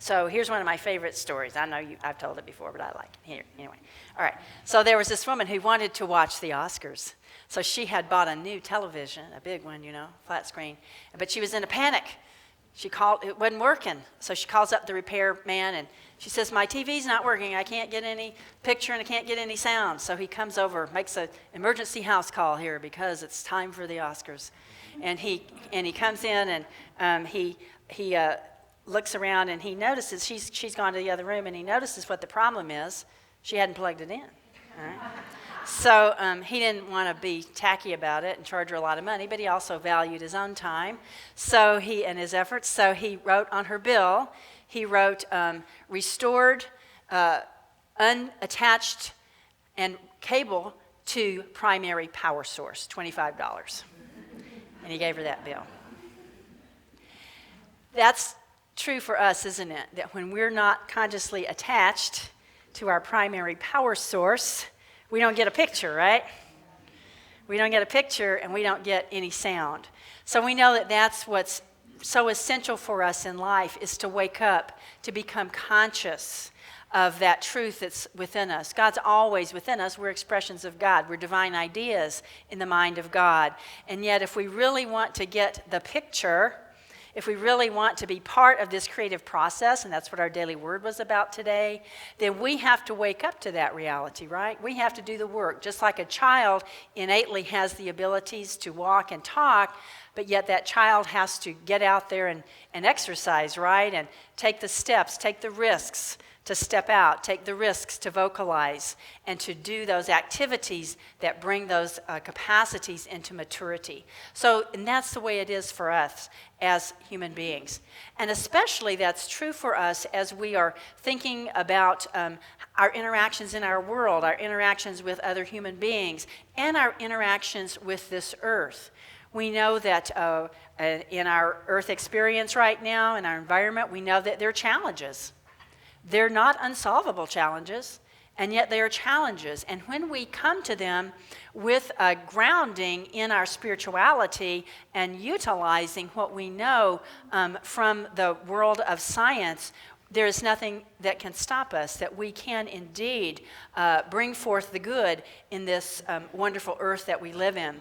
So here's one of my favorite stories. I know I've told it before, but I like it. Here, anyway. All right. So there was this woman who wanted to watch the Oscars. So she had bought a new television, a big one, flat screen. But she was in a panic. She called, it wasn't working. So she calls up the repairman and she says, my TV's not working. I can't get any picture and I can't get any sound. So he comes over, makes an emergency house call here because it's time for the Oscars. And he comes in and he looks around and he notices, she's gone to the other room, and he notices what the problem is. She hadn't plugged it in. All right? So he didn't want to be tacky about it and charge her a lot of money, but he also valued his own time and his efforts. So he wrote on her bill, he wrote restored, unattached, and cable to primary power source, $25. And he gave her that bill. That's true for us, isn't it? That when we're not consciously attached to our primary power source, we don't get a picture, right? We don't get a picture and we don't get any sound. So we know that that's what's so essential for us in life, is to wake up, to become conscious of that truth that's within us. God's always within us. We're expressions of God. We're divine ideas in the mind of God. And yet if we really want to get the picture, if we really want to be part of this creative process, and that's what our daily word was about today, then we have to wake up to that reality, right? We have to do the work. Just like a child innately has the abilities to walk and talk, but yet that child has to get out there and exercise, right? And take the steps, take the risks to step out, take the risks to vocalize, and to do those activities that bring those capacities into maturity. And that's the way it is for us as human beings. And especially that's true for us as we are thinking about our interactions in our world, our interactions with other human beings, and our interactions with this earth. We know that in our earth experience right now, in our environment, we know that there are challenges. They're not unsolvable challenges, and yet they are challenges. And when we come to them with a grounding in our spirituality and utilizing what we know from the world of science, there is nothing that can stop us, that we can indeed bring forth the good in this wonderful earth that we live in.